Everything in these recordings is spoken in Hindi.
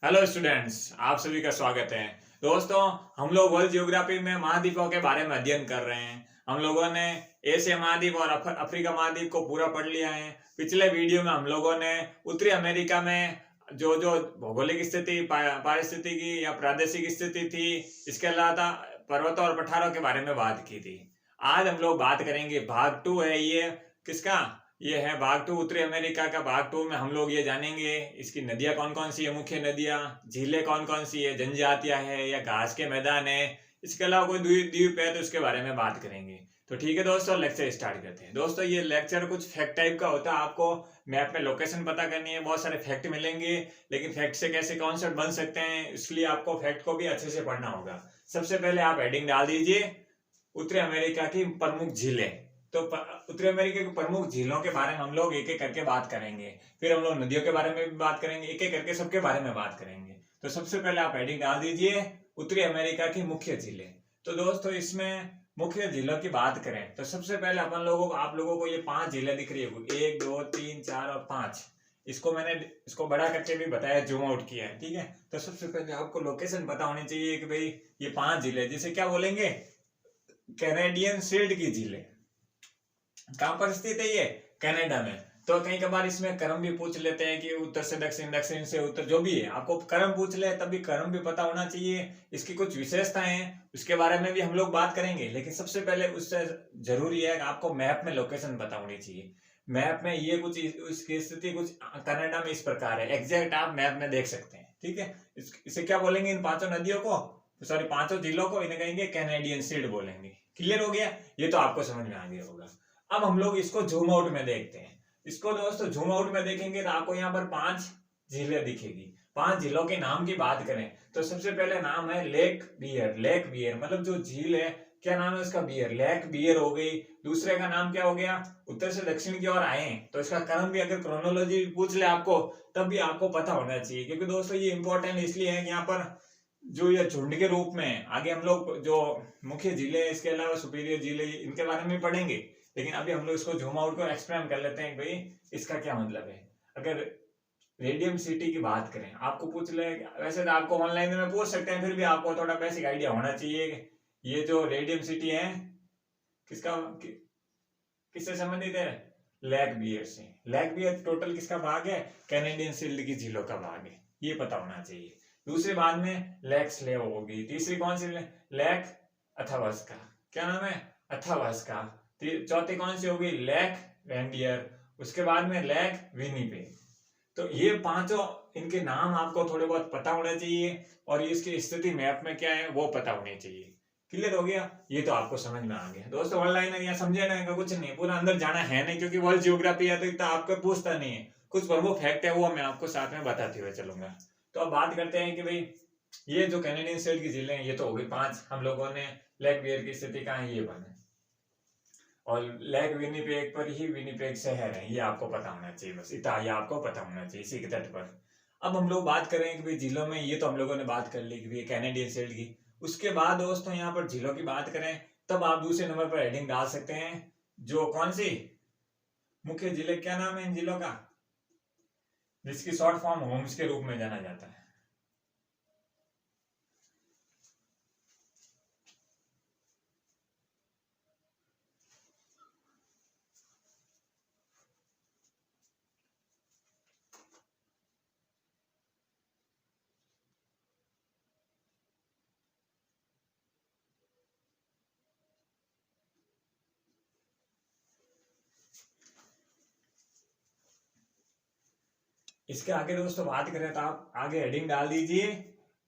हेलो स्टूडेंट्स, आप सभी का स्वागत है। दोस्तों, हम लोग वर्ल्ड ज्योग्राफी में महाद्वीपों के बारे में अध्ययन कर रहे हैं। हम लोगों ने एशिया महाद्वीप और अफ्रीका महाद्वीप को पूरा पढ़ लिया है। पिछले वीडियो में हम लोगों ने उत्तरी अमेरिका में जो जो भौगोलिक स्थिति, पारिस्थितिकी या प्रादेशिक स्थिति थी, इसके अलावा पर्वतों और पठारों के बारे में बात की थी। आज हम लोग बात करेंगे, भाग 2 है ये। किसका? ये है भाग 2, उत्तरी अमेरिका का। भाग 2 में हम लोग ये जानेंगे इसकी नदियां कौन कौन सी है, मुख्य नदियां, झीलें कौन कौन सी है, जनजातियां है या घास के मैदान है। इसके अलावा कोई द्वीप है तो उसके बारे में बात करेंगे। तो ठीक है दोस्तों, लेक्चर स्टार्ट करते हैं। दोस्तों, ये लेक्चर कुछ फैक्ट टाइप का होता है। आपको मैप में लोकेशन पता करनी है, बहुत सारे फैक्ट मिलेंगे, लेकिन फैक्ट से कैसे कॉन्सेप्ट बन सकते हैं, इसलिए आपको फैक्ट को भी अच्छे से पढ़ना होगा। सबसे पहले आप हेडिंग डाल दीजिए, उत्तरी अमेरिका की प्रमुख झीलें। तो उत्तरी अमेरिका की प्रमुख झीलों के बारे में हम लोग एक एक करके बात करेंगे। फिर हम लोग नदियों के बारे में भी बात करेंगे, एक एक करके सबके बारे में बात करेंगे। तो सबसे पहले आप हेडिंग डाल दीजिए, उत्तरी अमेरिका की मुख्य झीलें। तो दोस्तों, इसमें मुख्य झीलों की बात करें तो सबसे पहले आप लोगों को ये 5 झीलें दिख रही है, 1 2 3 4 और 5। इसको मैंने इसको बड़ा करके भी बताया, जूम आउट किया है, ठीक है। तो सबसे पहले आपको लोकेशन पता होनी चाहिए कि भाई ये 5 झीलें, जिसे क्या बोलेंगे, कैनेडियन शील्ड की झीलें। कहां पर स्थित है ये? कनाडा में। तो कई कबार इसमें क्रम भी पूछ लेते हैं कि उत्तर से दक्षिण, दक्षिण से उत्तर, जो भी है आपको क्रम पूछ ले तब भी क्रम भी पता होना चाहिए। इसकी कुछ विशेषताएं हैं, उसके बारे में भी हम लोग बात करेंगे, लेकिन सबसे पहले उससे जरूरी है कि आपको मैप में लोकेशन पता होनी चाहिए। मैप में ये कुछ उसकी स्थिति कुछ कनाडा में इस प्रकार है, एग्जैक्ट आप मैप में देख सकते हैं, ठीक है। इसे क्या बोलेंगे, इन 5 नदियों को, सॉरी 5 जिलों को, इन्हें कहेंगे कैनेडियन शील्ड बोलेंगे। क्लियर हो गया? ये तो आपको समझ में आ गया होगा। अब हम लोग इसको जूम आउट में देखते हैं। इसको दोस्तों जूम आउट में देखेंगे तो आपको यहाँ पर 5 झीलें दिखेगी। 5 झीलों के नाम की बात करें तो सबसे पहले नाम है लेक बियर। लेक बियर मतलब जो झील है, क्या नाम है उसका? बियर, लेक बियर हो गई। दूसरे का नाम क्या हो गया? उत्तर से दक्षिण की ओर आए तो इसका क्रम भी, अगर क्रोनोलॉजी पूछ ले आपको, तब भी आपको पता होना चाहिए, क्योंकि दोस्तों ये इंपॉर्टेंट इसलिए है कि यहाँ पर जो ये झुंड के रूप में आगे हम लोग जो मुख्य झीलें, इसके अलावा सुपीरियर झीलें, इनके बारे में पढ़ेंगे। लेकिन अभी हम लोग इसको जूम आउट को एक्सप्लेन कर लेते हैं भाई इसका क्या मतलब है। अगर रेडियम सिटी की बात करें, आपको पूछ ले, वैसे तो आपको ऑनलाइन में पूछ सकते हैं, फिर भी आपको थोड़ा बेसिक आइडिया होना चाहिए। ये जो रेडियम सिटी है, किसका किससे संबंधित है? लेक बियर से। लेक बियर टोटल किसका भाग है? कैनेडियन शील्ड की झीलों का भाग है, ये पता होना चाहिए। दूसरे बाद में लेक स्लेव होगी। तीसरी कौन सी? लेक अथावस्का। क्या नाम है? अथावस्का। चौथी कौन सी होगी? Lake reindeer. उसके बाद में लेक विनीपेग। तो ये 5 इनके नाम आपको थोड़े बहुत पता होना चाहिए, और इसकी स्थिति मैप में क्या है वो पता होनी चाहिए। क्लियर हो गया? ये तो आपको समझ में आ गया दोस्तों। ऑनलाइन है, समझे ना, कुछ नहीं, पूरा अंदर जाना है नहीं, क्योंकि वर्ल्ड जियोग्राफी है तो इतना आपको पूछता नहीं है। कुछ प्रमुख फैक्ट है वो मैं आपको साथ में बताते हुए चलूंगा। तो अब बात करते हैं कि भाई ये जो कैनेडियन शील्ड की झीलें हैं, ये तो हो गई 5। हम लोगों ने लेक बियर की स्थिति कहाँ है ये बने, और लेक विनीपेग पर ही विनीपेग शहर है, ये आपको पता होना चाहिए। बस इतना ये आपको पता होना चाहिए, इसी के तट पर। अब हम लोग बात करें कि भाई झीलों में, ये तो हम लोगों ने बात कर ली कि भाई कैनेडियन शील्ड की। उसके बाद दोस्तों यहाँ पर झीलों की बात करें, तब आप दूसरे नंबर पर हेडिंग डाल सकते हैं, जो कौन सी मुख्य झीलें, क्या नाम है इन झीलों का, जिसकी शॉर्ट फॉर्म होम्स के रूप में जाना जाता है। इसके आगे दोस्तों बात करें तो आप आगे हेडिंग डाल दीजिए,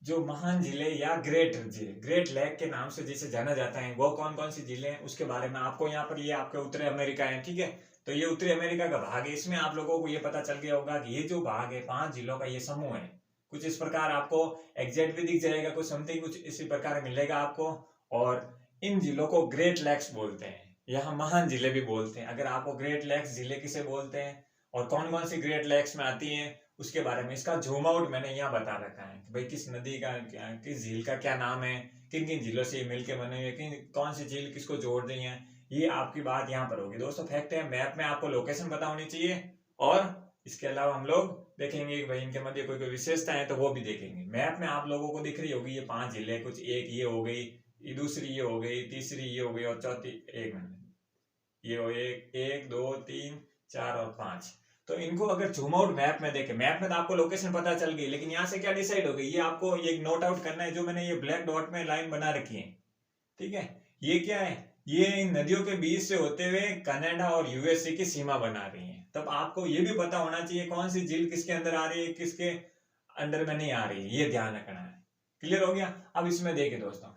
जो महान झीलें या ग्रेट झील, ग्रेट लेक के नाम से जिसे जाना जाता है, वो कौन कौन सी झीलें हैं उसके बारे में आपको यहाँ पर, ये आपके उत्तरी अमेरिका है, ठीक है। तो ये उत्तरी अमेरिका का भाग है। इसमें आप लोगों को ये पता चल गया होगा कि ये जो भाग है 5 झीलों का ये समूह है। कुछ इस प्रकार आपको एग्जैक्ट भी दिख जाएगा, कुछ समथिंग कुछ इसी प्रकार मिलेगा आपको। और इन झीलों को ग्रेट लेक्स बोलते हैं, यहाँ महान झीलें भी बोलते हैं। अगर आपको ग्रेट लेक्स झीलें किसे बोलते हैं और कौन कौन सी ग्रेट लेक्स में आती हैं, उसके बारे में इसका जूम आउट मैंने यहाँ बता रखा है कि भाई किस नदी का, किस झील का क्या नाम है, किन किन झीलों से ये मिलके बने हुए, किन कौन सी झील किसको जोड़ रही है, ये आपकी बात यहाँ पर होगी। दोस्तों फैक्ट है, मैप में आपको लोकेशन पता होनी चाहिए और इसके अलावा हम लोग देखेंगे कि भाई इनके मध्य कोई कोई विशेषता है तो वो भी देखेंगे। मैप में आप लोगों को दिख रही होगी ये 5 जिले, कुछ एक ये हो गई, ये दूसरी ये हो गई, तीसरी ये हो गई और चौथी, एक मिनट, ये हो एक 2 3 4 और 5। तो इनको अगर जूम आउट मैप में देखें, मैप में तो आपको लोकेशन पता चल गई, लेकिन यहाँ से क्या डिसाइड हो गई ये आपको ये नोट आउट करना है। जो मैंने ये ब्लैक डॉट में लाइन बना रखी है, ठीक है, ये क्या है, ये इन नदियों के बीच से होते हुए कनाडा और यूएसए की सीमा बना रही है। तब आपको ये भी पता होना चाहिए कौन सी झील किसके अंदर आ रही है, किसके अंडर में नहीं आ रही है, ये ध्यान रखना है। क्लियर हो गया। अब इसमें देखें दोस्तों,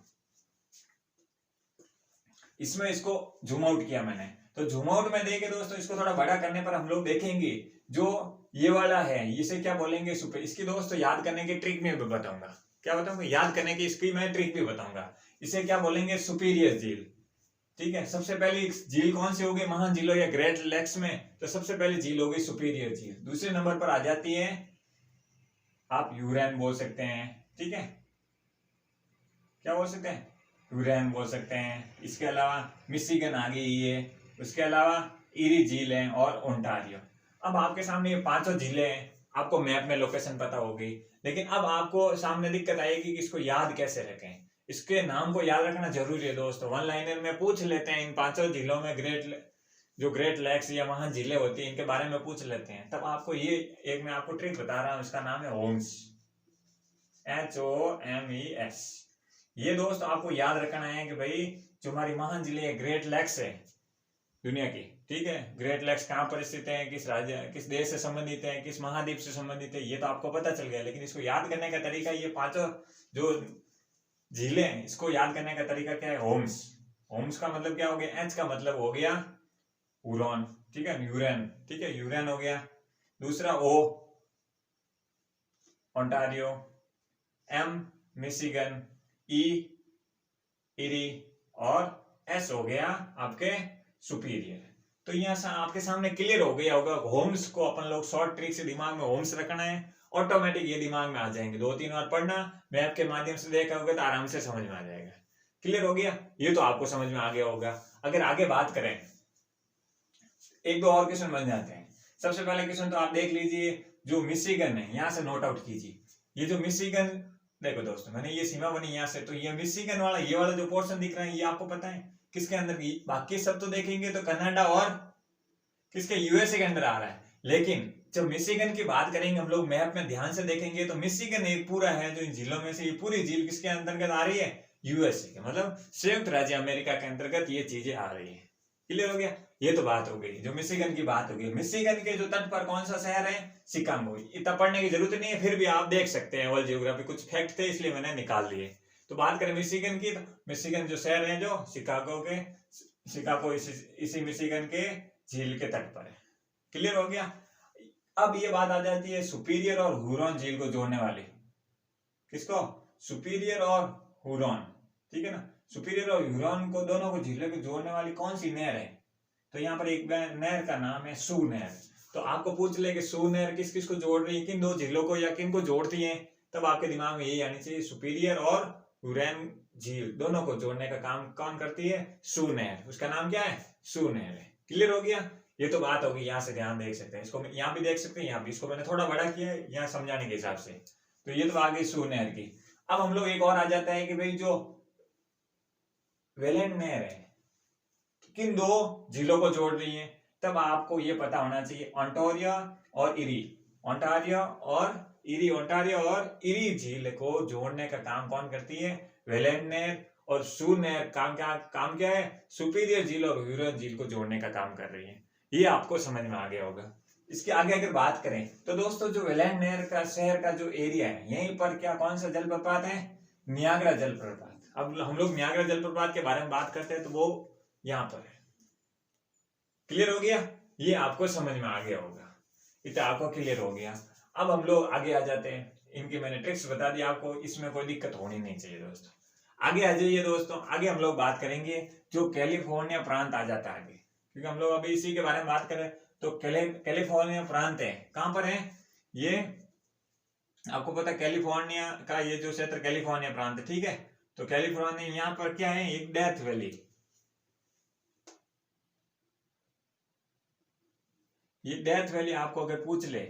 इसमें इसको जूम आउट किया मैंने, तो जूम आउट में देखे दोस्तों, इसको थोड़ा बड़ा करने पर हम लोग देखेंगे जो ये वाला है इसे क्या बोलेंगे, सुपर। इसकी दोस्तों याद करने की ट्रिक में भी बताऊंगा, क्या बताऊंगा, याद करने की इसकी मैं ट्रिक भी बताऊंगा। इसे क्या बोलेंगे, सुपीरियर झील। ठीक है, सबसे पहली झील कौन सी होगी, महान झीलों या ग्रेट लेक्स में, तो सबसे पहली झील होगी सुपीरियर झील। दूसरे नंबर पर आ जाती है आप यूरेन बोल सकते हैं, ठीक है, क्या बोल सकते हैं, यूरेन बोल सकते हैं। इसके अलावा मिशिगन आ गई है, उसके अलावा इरी झील है और ओंटारियो। अब आपके सामने ये 5 झीलें हैं, आपको मैप में लोकेशन पता होगी, लेकिन अब आपको सामने दिक्कत आएगी कि इसको याद कैसे रखें। इसके नाम को याद रखना जरूरी है दोस्तों। वन लाइनर में पूछ लेते हैं इन 5 झीलों में ग्रेट लेक्स या वहां झीलें होती है इनके बारे में पूछ लेते हैं। तब आपको ये एक मैं आपको ट्रिक बता रहा हूं, इसका नाम है होम्स, HOMES। ये दोस्त आपको याद रखना है कि भाई जो हमारी महान झीलें ग्रेट लेक्स है दुनिया की, ठीक है, ग्रेट लेक्स कहाँ पर स्थित है, किस राज्य किस देश से संबंधित है, किस महाद्वीप से संबंधित है, ये तो आपको पता चल गया। लेकिन इसको याद करने का तरीका, ये 5 जो झीलें, इसको याद करने का तरीका क्या है, होम्स। होम्स का मतलब क्या हो गया, एच का मतलब हो गया हुरॉन, ठीक है, यूरेन, ठीक है, यूरेन हो गया। दूसरा ओ ओंटारियो, एम मिशिगन, ई इरी और एस हो गया आपके सुपीरियर। तो यहाँ आपके सामने क्लियर हो गया होगा। होम्स को अपन लोग शॉर्ट ट्रिक से दिमाग में होम्स रखना है, ऑटोमेटिक ये दिमाग में आ जाएंगे। 2-3 बार पढ़ना, मैप के माध्यम से देखा होगा तो आराम से समझ में आ जाएगा। क्लियर हो गया, ये तो आपको समझ में आ गया होगा। अगर आगे बात करें, 1-2 और क्वेश्चन बन जाते हैं। सबसे पहले क्वेश्चन तो आप देख लीजिए, जो मिशिगन है यहाँ से नोट आउट कीजिए। ये जो मिशिगन, देखो दोस्तों मैंने ये सीमा बनी यहाँ से, तो ये मिशिगन वाला ये वाला जो पोर्शन दिख रहा है ये आपको पता है किसके अंदर की, बाकी सब तो देखेंगे तो कनाडा और किसके, यूएसए के अंदर आ रहा है। लेकिन जब मिशिगन की बात करेंगे हम लोग मैप में ध्यान से देखेंगे तो मिशिगन एक पूरा है जो इन झीलों में से ये पूरी झील किसके अंतर्गत आ रही है, यूएसए के, मतलब संयुक्त राज्य अमेरिका के अंतर्गत ये चीजें आ रही है। क्लियर हो गया, ये तो बात हो गई जो मिशिगन की बात हो गई। मिशिगन के जो तट पर कौन सा शहर है, शिकागो। इतना पढ़ने की जरूरत नहीं है, फिर भी आप देख सकते हैं, वर्ल्ड जियोग्राफी कुछ फैक्ट थे इसलिए मैंने निकाल लिए। तो बात करें मिशिगन की, तो मिशिगन जो शहर है जो शिकागो इसी मिशिगन के झील के तट पर है। क्लियर हो गया। अब ये बात आ जाती है सुपीरियर और हुरॉन झील को जोड़ने वाली, किसको, सुपीरियर और हुरॉन, ठीक है ना। सुपीरियर और हुरॉन को दोनों को झीलों को जोड़ने वाली कौन सी नहर है, तो यहाँ पर एक नहर का नाम है सू नहर। तो आपको पूछ ले कि सू नहर किस किस को जोड़ रही है, किन 2 झीलों को या किन को जोड़ती है, तब आपके दिमाग में यही आनी चाहिए, सुपीरियर और हुरॉन झील दोनों को जोड़ने का काम कौन करती है, सू नहर। उसका नाम क्या है, सू नहर है। क्लियर हो गया, ये तो बात होगी। यहाँ से ध्यान देख सकते हैं, इसको यहाँ भी देख सकते हैं, यहाँ भी, इसको मैंने थोड़ा बड़ा किया है यहाँ समझाने के हिसाब से। तो ये तो आ गई सू नहर की। अब हम लोग एक और आ जाता है कि भाई जो वेलेंट नहर है किन 2 झीलों को जोड़ रही है, तब आपको ये पता होना चाहिए ओंटारियो और इरी। ओंटारियो और इरी झील को जोड़ने का काम कौन करती है, वेलेंट नहर। और सू नहर काम क्या है, सुपीरियर झील और हुरॉन झील को जोड़ने का काम कर रही है। ये आपको समझ में आ गया होगा। इसके आगे अगर बात करें तो दोस्तों जो वेलेंट नहर का शहर का जो एरिया है, यहीं पर क्या कौन सा जलप्रपात है, नियाग्रा जलप्रपात। अब हम लोग नियाग्रा जलप्रपात के बारे में बात करते हैं तो वो यहाँ पर है। क्लियर हो गया, ये आपको समझ में आ गया होगा, इतना आपको क्लियर हो गया। अब हम लोग आगे आ जाते हैं, इनकी मैंने ट्रिक्स बता दी आपको, इसमें कोई दिक्कत होनी नहीं चाहिए दोस्तों। आगे आ जाइए दोस्तों, आगे हम लोग बात करेंगे जो कैलिफोर्निया प्रांत आ जाता है आगे, क्योंकि हम लोग अभी इसी के बारे में बात करें। तो कैलिफोर्निया प्रांत है, कहां पर है ये, आपको पता है कैलिफोर्निया का ये जो क्षेत्र कैलिफोर्निया प्रांत है, ठीक है। तो कैलिफोर्निया यहाँ पर क्या है, एक डेथ वैली। ये डेथ वैली आपको अगर पूछ ले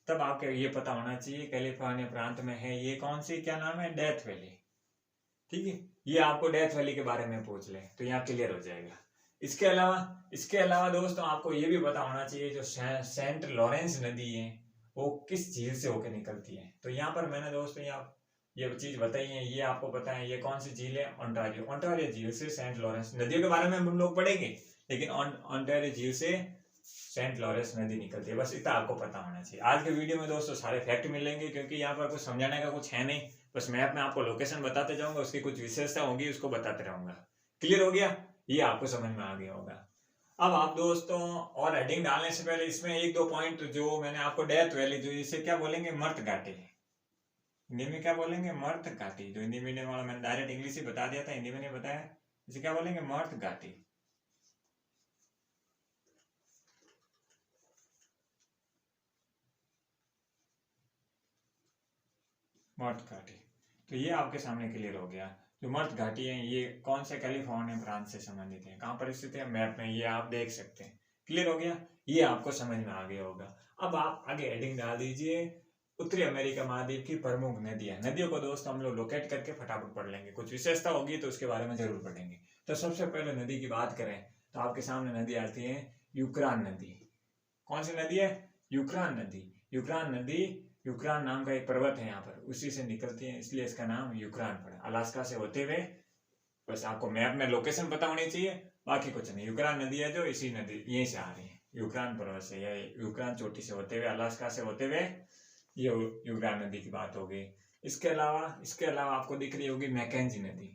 तब आपको ये पता होना चाहिए कैलिफोर्निया प्रांत में है ये कौन सी, क्या नाम है, डेथ वैली। ठीक है, ये आपको डेथ वैली के बारे में पूछ ले तो यहाँ क्लियर हो जाएगा। इसके अलावा दोस्तों आपको ये भी पता होना चाहिए जो सेंट लॉरेंस नदी है वो किस झील से होकर निकलती है। तो यहाँ पर मैंने दोस्तों यहाँ ये चीज बताई है, ये आपको पता है ये कौन सी झील है, ओंटारियो झील से सेंट लॉरेंस। नदियों के बारे में हम लोग पढ़ेंगे लेकिन ओंटारियो झील से सेंट लॉरेंस नदी निकलती है, बस इतना आपको पता होना चाहिए। आज के वीडियो में दोस्तों सारे फैक्ट मिलेंगे क्योंकि यहाँ पर कुछ समझाने का कुछ है नहीं, बस मैप में आपको लोकेशन बताते जाऊंगा, उसकी कुछ विशेषता होगी उसको बताते रहूंगा। क्लियर हो गया, ये आपको समझ में आ गया होगा। अब आप दोस्तों और हेडिंग डालने से पहले इसमें एक दो पॉइंट जो मैंने आपको डेथ वैली जो इसे क्या बोलेंगे, मर्त घाटी, हिंदी में क्या बोलेंगे, मर्त घाटी। जो हिंदी मीडियम वाला मैंने डायरेक्ट इंग्लिश ही बता दिया था, हिंदी में नहीं बताया, इसे क्या बोलेंगे, मर्त घाटी। मर्त घाटी, तो ये आपके सामने क्लियर हो गया। जो मर्त घाटी है ये कौन से कैलिफोर्निया प्रांत से संबंधित है, कहाँ पर स्थित है, मैप में ये आप देख सकते हैं। क्लियर हो गया, ये आपको समझ में आ गया होगा। अब आप आगे हेडिंग डाल दीजिए उत्तरी अमेरिका महाद्वीप की प्रमुख नदियां। नदियों को दोस्त हम लोग लोकेट करके फटाफट पढ़ लेंगे, कुछ विशेषता होगी तो उसके बारे में जरूर पढ़ेंगे। तो सबसे पहले नदी की बात करें तो आपके सामने नदी आती है यूक्रान नदी। कौन सी नदी है, यूक्रान नदी। यूक्रान नदी, यूक्रान नाम का एक पर्वत है यहाँ पर, उसी से निकलती है इसलिए इसका नाम यूक्रान पड़ा। अलास्का से होते हुए, बस आपको मैप में लोकेशन पता होनी चाहिए, बाकी कुछ नहीं। यूक्रान नदी है जो इसी नदी यहीं से आ रही है, यूक्रान पर्वत से या यूक्रान चोटी से होते हुए, अलास्का से होते हुए ये यूक्रान नदी की बात हो गई। इसके अलावा आपको दिख रही होगी मैकेंजी नदी।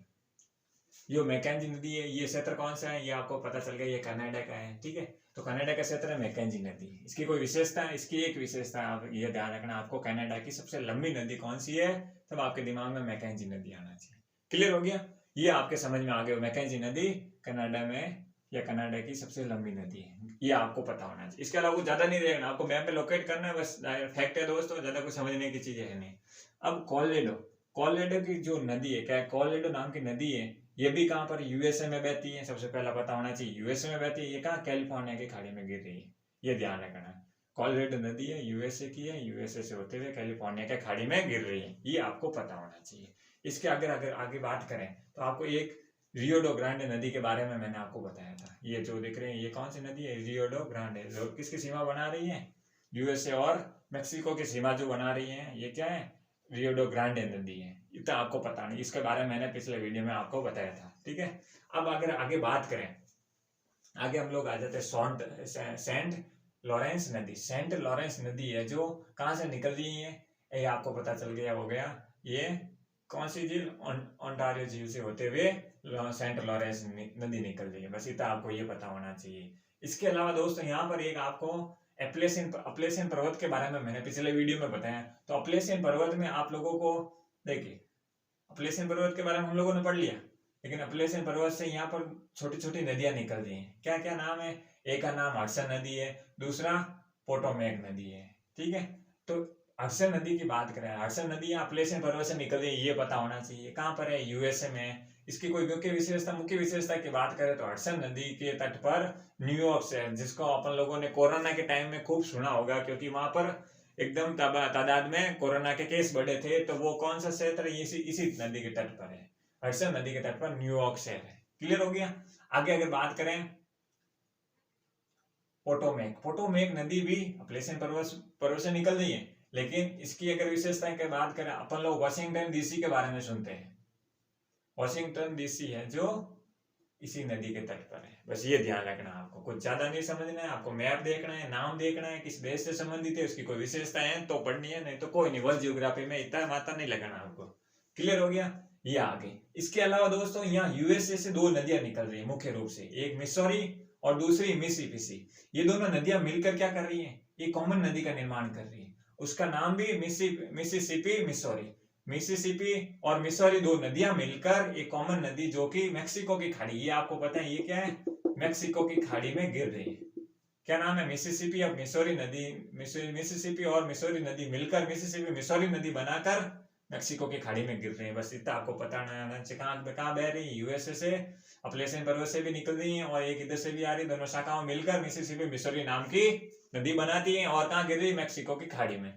ये मैकेंजी नदी है, ये क्षेत्र कौन सा है ये आपको पता चल गया, ये कनाडा का है। ठीक है, तो कनाडा का क्षेत्र है मैकेंजी नदी। इसकी कोई विशेषता है, इसकी एक विशेषता आप ये ध्यान रखना, आपको कनाडा की सबसे लंबी नदी कौन सी है तब आपके दिमाग में मैकेंजी नदी आना चाहिए। क्लियर हो गया, ये आपके समझ में आ गया, मैकेंजी नदी कनाडा में या कनाडा की सबसे लंबी नदी है, ये आपको पता होना चाहिए। इसके अलावा कुछ ज्यादा नहीं देखना, आपको मैप में लोकेट करना है, बस फैक्ट है दोस्तों, ज्यादा कुछ समझने की चीजें है नहीं। अब कोलोराडो की जो नदी है, क्या कोलोराडो नाम की नदी है, ये भी कहाँ पर, यूएसए में बहती है। सबसे पहला पता होना चाहिए यूएसए में बहती है, ये कहाँ, कैलिफोर्निया की खाड़ी में गिर रही है, ये ध्यान रखना। कोलोराडो नदी है, यूएसए की है, यूएसए से होते हुए कैलिफोर्निया के खाड़ी में गिर रही है, ये आपको पता होना चाहिए। इसके अगर अगर आगे बात करें तो आपको एक रियो डो ग्रांडे नदी के बारे में मैंने आपको बताया था। ये जो दिख रहे हैं ये कौन सी नदी है, रियो डो ग्रांडे, जो किसकी सीमा बना रही है, यूएसए और मेक्सिको की सीमा जो बना रही है, ये क्या है, रियो डो ग्रांडे नदी है। इतना आपको पता नहीं, इसके बारे में मैंने पिछले वीडियो में आपको बताया था। ठीक है, अब अगर आगे बात करें, आगे हम लोग आ जाते हैं सेंट लॉरेंस नदी। सेंट लॉरेंस नदी है जो कहाँ से निकल रही है, ये आपको पता चल गया हो गया, ये कौन सी झील, ओंटारियो झील से होते हुए सेंट लॉरेंस नदी निकल रही है, बस इतना आपको ये पता होना चाहिए। इसके अलावा दोस्तों यहाँ पर एक आपको अपलेशियन पर्वत के बारे में मैंने पिछले वीडियो में बताया। तो अपलेशियन पर्वत में आप लोगों को देखिए, अपलेशियन पर्वत के बारे में हम लोगों ने पढ़ लिया, लेकिन अपलेशियन पर्वत से यहाँ पर छोटी छोटी नदियां निकल रही हैं। क्या क्या नाम है, एक का नाम हडसन नदी है, दूसरा पोटोमेक नदी है। ठीक है, तो हडसन नदी की बात करें, हडसन नदी अपलेशियन पर्वत से निकल रही है, ये पता होना चाहिए। कहाँ पर है, यूएसए में। इसकी कोई मुख्य विशेषता की बात करें तो हडसन नदी के तट पर न्यूयॉर्क शहर, जिसको अपन लोगों ने कोरोना के टाइम में खूब सुना होगा क्योंकि वहां पर एकदम तादाद में कोरोना के केस बढ़े थे, तो वो कौन सा क्षेत्र इसी नदी के तट पर है, हडसन नदी के तट पर न्यूयॉर्क शहर है। क्लियर हो गया, आगे अगर बात करें पोटोमेक नदी भी अपलेशियन पर्वत से निकल रही है, लेकिन इसकी अगर विशेषता की बात करें, अपन लोग वाशिंगटन डीसी के बारे में सुनते हैं, वाशिंगटन डीसी है जो इसी नदी के तट पर है, बस ये ध्यान रखना। आपको कुछ ज्यादा नहीं समझना है, आपको मैप देखना है, नाम देखना है, किस देश से संबंधित है, उसकी कोई विशेषता है तो पढ़नी है, नहीं तो कोई नहीं, वर्ल्ड जियोग्राफी में इतना मात्रा नहीं लगाना आपको। क्लियर हो गया, ये आगे। इसके अलावा दोस्तों यहाँ यूएसए से दो नदियां निकल रही है मुख्य रूप से, एक मिसौरी और दूसरी मिसिसिपी। ये दोनों नदियां मिलकर क्या कर रही है, ये कॉमन नदी का निर्माण कर रही है, उसका नाम भी मिसिसिपी मिसौरी। मिसिसिपी और मिसौरी दो नदियां मिलकर एक कॉमन नदी जो कि मेक्सिको की खाड़ी, ये आपको पता है ये क्या है, मेक्सिको की खाड़ी में गिर रही है। क्या नाम है, मिसिसिपी और मिसौरी नदी। मिसिसिपी और मिसौरी नदी मिलकर मिसिसिपी मिसौरी नदी बनाकर मेक्सिको की खाड़ी में गिर रही है, बस इतना आपको पता नहीं। कहाँ बह रही है, यूएसए से अपलेशियन पर्वत से भी निकल रही है और एक इधर से भी आ रही, दोनों शाखाओं मिलकर मिसिसिपी मिसौरी नाम की नदी बनाती है और कहाँ गिर रही है, मैक्सिको की खाड़ी में।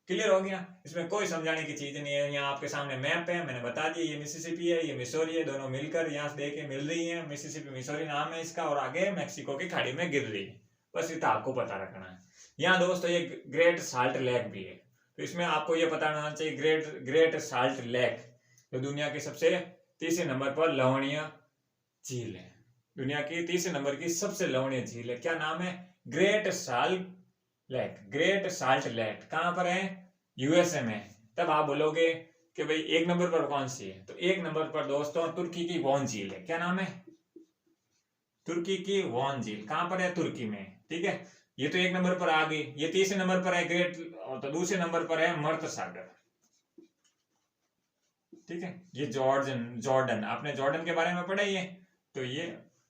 क्लियर हो गया, इसमें कोई समझाने की चीज नहीं है। यहाँ आपके सामने मैप है, मैंने बता दिया, ये मिसिसिपी है, ये मिसौरी है, दोनों मिलकर यहाँ से देखे मिल रही है, मिसिसिपी मिसौरी नाम है इसका, और आगे मैक्सिको की खाड़ी में गिर रही है। बस इतना आपको पता रखना है। यहाँ दोस्तों ये ग्रेट साल्ट लेक भी है, तो इसमें आपको ये पता होना चाहिए ग्रेट साल्ट लेक जो दुनिया के सबसे तीसरे नंबर पर लवणीय झील है। दुनिया की तीसरे नंबर की सबसे लवणीय झील है, क्या नाम है, great salt lake. Great salt lake कहां पर है, यूएसए में। तब आप बोलोगे कि भाई एक नंबर पर कौन सी है, तो एक नंबर पर दोस्तों तुर्की की वॉन झील है। क्या नाम है, तुर्की की वॉन झील। कहां पर है, तुर्की में। ठीक है, ये तो एक नंबर पर आ गई। ये तीसरे नंबर पर है ग्रेट, तो दूसरे नंबर पर है मर्त सागर। ठीक है, ये जॉर्डन आपने जॉर्डन के बारे में पढ़ा ही है, तो ये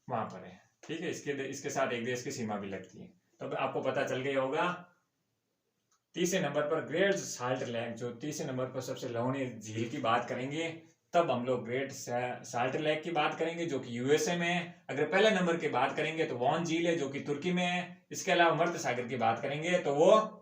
वहां पर है। ठीक है, इसके साथ एक देश की सीमा भी लगती है, तो आपको पता चल गया होगा। तीसरे नंबर पर ग्रेट साल्ट लेक, जो तीसरे नंबर पर सबसे लवणीय झील की बात करेंगे, तब हम लोग ग्रेट साल्ट लेक की बात करेंगे जो कि यूएसए में है। अगर पहले नंबर की बात करेंगे तो वॉन झील है जो कि तुर्की में है। इसके अलावा मर्त सागर की बात करेंगे तो वो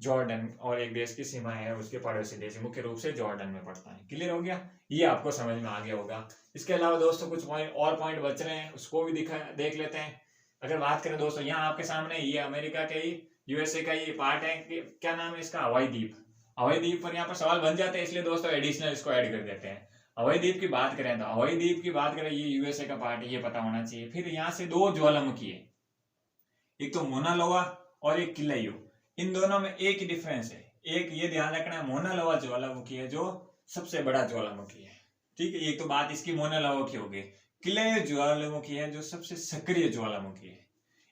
जॉर्डन और एक देश की सीमा है, उसके पड़ोसी देश मुख्य रूप से जॉर्डन में पड़ता है। क्लियर हो गया, ये आपको समझ में आ गया होगा। इसके अलावा दोस्तों कुछ पॉइंट बच रहे हैं, उसको भी देख लेते हैं। अगर बात करें दोस्तों, यहाँ आपके सामने ये अमेरिका के ही यूएसए का ये पार्ट है कि क्या नाम है इसका, हवाई द्वीप। हवाई द्वीप पर यहाँ पर सवाल बन जाते हैं, इसलिए दोस्तों एडिशनल इसको ऐड कर देते हैं। हवाई द्वीप की बात करें तो हवाई द्वीप की बात करें, ये यूएसए का पार्ट है, ये पता होना चाहिए। फिर यहाँ से दो ज्वालामुखी है, एक तो मोना लोआ और एक किलायू। इन दोनों में एक ही डिफरेंस है, एक ये ध्यान रखना है, मोना लोआ ज्वालामुखी है जो सबसे बड़ा ज्वालामुखी है। ठीक है, एक तो बात इसकी मोना लोआ की होगी। किलायू ज्वालामुखी है जो सबसे सक्रिय ज्वालामुखी है।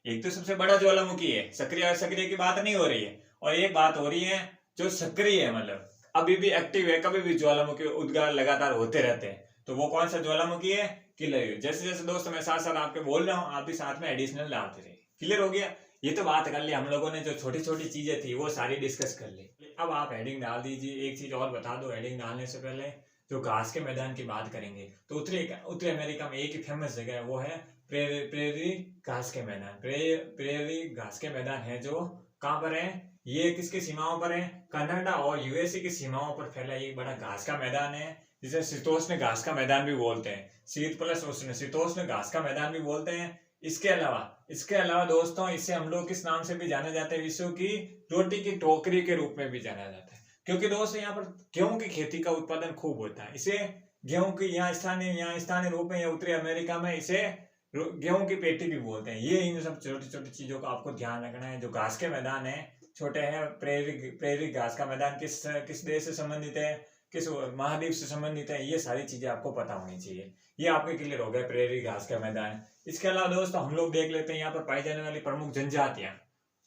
एक तो सबसे बड़ा ज्वालामुखी है, सक्रिय की बात नहीं हो रही है, और एक बात हो रही है जो सक्रिय है, मतलब अभी भी एक्टिव है, कभी भी ज्वालामुखी उद्गार लगातार होते रहते हैं। तो वो कौन सा ज्वालामुखी है, किलायू। जैसे जैसे दोस्तों मैं साथ साथ आपके बोल रहा हूँ, आप भी साथ में एडिशनल डालते रहे। क्लियर हो गया, ये तो बात कर ली हम लोगों ने, जो छोटी छोटी चीजें थी वो सारी डिस्कस कर ली। अब आप हेडिंग डाल दीजिए। एक चीज और बता दो, हेडिंग डालने से पहले जो घास के मैदान की बात करेंगे तो उत्तरी अमेरिका में एक ही फेमस जगह है, वो है प्रेरी घास के मैदान। प्रेरी घास के मैदान है जो कहाँ पर है, ये किसकी सीमाओं पर है, कनाडा और यूएसए की सीमाओं पर फैला एक बड़ा घास का मैदान है, जिसे शीतोष्ण घास का मैदान भी बोलते हैं। शीत प्लस उष्ण, शीतोष्ण घास का मैदान भी बोलते हैं। इसके अलावा दोस्तों इसे हम लोग किस नाम से भी जाने जाते हैं, विश्व की रोटी की टोकरी के रूप में भी जाना जाता है, क्योंकि दोस्तों यहाँ पर गेहूं की खेती का उत्पादन खूब होता है। इसे गेहूं की यहाँ स्थानीय रूप में या उत्तरी अमेरिका में इसे गेहूं की पेटी भी बोलते हैं। ये इन सब छोटी छोटी चीजों का आपको ध्यान रखना है। जो घास के मैदान है छोटे हैं, प्रेरी घास का मैदान किस देश से संबंधित है, किस महाद्वीप से संबंधित है, ये सारी चीजें आपको पता होनी चाहिए। ये आपके क्लियर हो गया प्रेरी घास का मैदान। इसके अलावा दोस्तों हम लोग देख लेते हैं यहाँ पर पाई जाने वाली प्रमुख जनजातियां।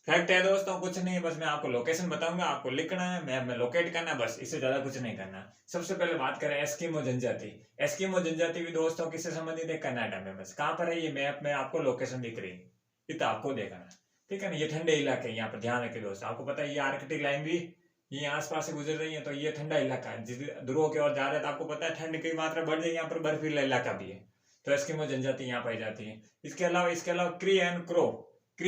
फैक्ट है दोस्तों, कुछ नहीं, बस मैं आपको लोकेशन बताऊंगा, आपको लिखना है, मैप में लोकेट करना, बस इससे ज्यादा कुछ नहीं करना। सबसे पहले बात करें एस्किमो जनजाति। एस्किमो जनजाति भी दोस्तों किससे संबंधित है, कनाडा में। बस कहाँ पर है, ये मैप में आपको लोकेशन दिख रही है, इतना आपको देखना। ठीक है ना, ये ठंडे इलाके यहाँ पर ध्यान रखे दोस्तों। आपको पता है ये आर्कटिक लाइन भी ये आसपास से गुजर रही है, तो ये ठंडा इलाका है। जिस ध्रुवों की ओर जा रहा है तो आपको पता है ठंड की मात्रा बढ़ जाएगी, यहाँ पर बर्फीला इलाका भी है, तो एस्किमो जनजाति यहाँ पाई जाती है। इसके अलावा क्री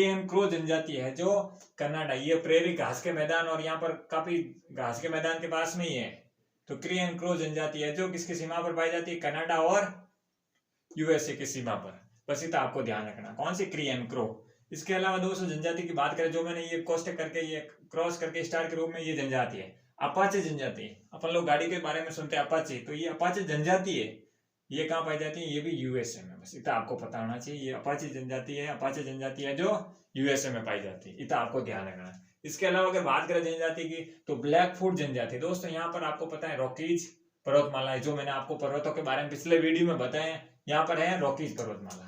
एंड क्रो जनजाति है जो कनाडा, ये प्रेरी घास के मैदान और यहाँ पर काफी घास के मैदान के पास में ही है। तो क्री एंड क्रो जनजाति है जो किसकी सीमा पर पाई जाती है, कनाडा और यूएसए की सीमा पर। बस इतना आपको ध्यान रखना, कौन सी, क्री एंड क्रो। इसके अलावा दोस्तों जनजाति की बात करें, जो मैंने ये कोष्टक करके ये क्रॉस करके स्टार के रूप में ये जनजाति है, अपाचे जनजाति। अपन लोग गाड़ी के बारे में सुनते हैं अपाचे, तो ये अपाचे जनजाति है, ये कहाँ पाई जाती है, ये भी यूएसए में। बस इतना आपको पता होना चाहिए, ये अपाचे जनजाति है जो यूएसए में पाई जाती है, इतना आपको ध्यान रखना। इसके अलावा अगर बात करें जनजाति की, तो ब्लैकफुट जनजाति। दोस्तों यहाँ पर आपको पता है रॉकीज पर्वतमाला है, जो मैंने आपको पर्वतों के बारे में पिछले वीडियो में बताया, यहाँ पर है रॉकीज पर्वतमाला।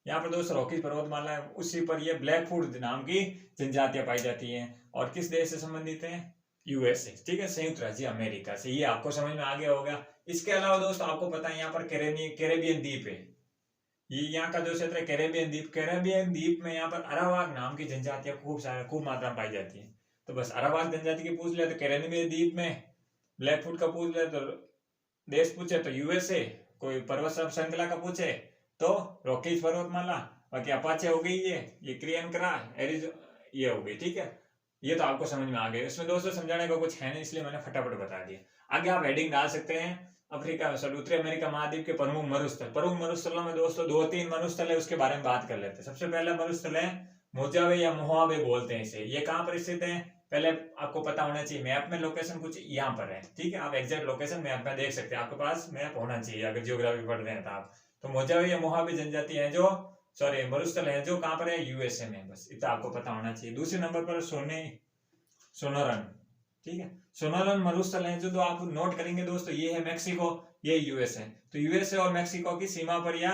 यहाँ पर दोस्तों रॉकीज पर्वतमाला है, उसी पर ये ब्लैकफुट नाम की जनजातियां पाई जाती हैं, और किस देश से संबंधित है, यूएसए। ठीक है, संयुक्त राज्य अमेरिका से। ये आपको समझ में आ गया होगा। इसके अलावा दोस्तों आपको पता है यहाँ पर कैरेबियन द्वीप है, ये यहाँ का जो क्षेत्र है कैरेबियन द्वीप में यहाँ पर अरावाक नाम की जनजातियां खूब मात्रा में पाई जाती है। तो बस अरावाक जनजाति की पूछ ले तो कैरेबियन द्वीप में, ब्लैकफुट का पूछ ले तो देश पूछे तो यूएसए, कोई पर्वत श्रृंखला का पूछे तो रॉकीज पर्वतमाला, बाकी अपाचे हो गई, ये क्रियन करा, एरिजो ये हो गई। ठीक है, ये तो आपको समझ में आ गए। इसमें दोस्तों समझाने का कुछ है नहीं, इसलिए मैंने फटाफट बता दिया। आगे आप हेडिंग डाल सकते हैं अफ्रीका उत्तरी अमेरिका महाद्वीप के प्रमुख मरुस्थल। प्रमुख मरुस्थलों में दोस्तों 2-3 मरुस्थल है, उसके बारे में बात कर लेते हैं। सबसे पहला मरुस्थल है मोजावे या मोहावे बोलते हैं इसे। ये कहाँ पर स्थित है, पहले आपको पता होना चाहिए मैप में लोकेशन कुछ यहाँ पर है। ठीक है, आप एग्जैक्ट लोकेशन मैप में देख सकते हैं, आपके पास मैप होना चाहिए अगर जियोग्राफी पढ़ रहे हैं तो आप। तो मोजावे या मोहावे जनजाति है जो मरुस्थल है जो कहाँ पर है, यूएसए में। बस इतना आपको पता होना चाहिए। दूसरे नंबर पर सोनोरन। ठीक है, सोनोरन मरुस्थल है जो आप नोट करेंगे दोस्तों, ये है मेक्सिको, ये यूएस है। तो यूएसए और मेक्सिको की सीमा पर या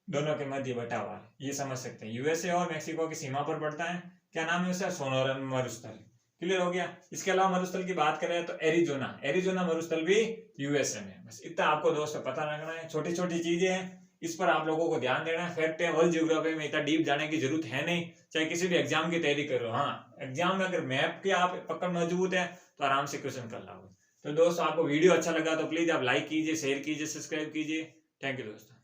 दोनों के मध्य बटा हुआ है, ये समझ सकते हैं। यूएसए और मेक्सिको की सीमा पर पड़ता है। क्या नाम है उसका, सोनोरन मरुस्थल। क्लियर हो गया। इसके अलावा मरुस्थल की बात करें तो एरिजोना मरुस्थल भी यूएसए में। बस इतना आपको दोस्तों पता रखना है। छोटी छोटी चीजें हैं, इस पर आप लोगों को ध्यान देना है। फैक्ट है, वर्ल्ड ज्योग्राफी में इतना डीप जाने की जरूरत है नहीं, चाहे किसी भी एग्जाम की तैयारी करो। हाँ, एग्जाम में अगर मैप की आप पकड़ मजबूत है तो आराम से क्वेश्चन कर लोगे। तो दोस्तों आपको वीडियो अच्छा लगा तो प्लीज आप लाइक कीजिए, शेयर कीजिए, सब्सक्राइब कीजिए। थैंक यू दोस्तों।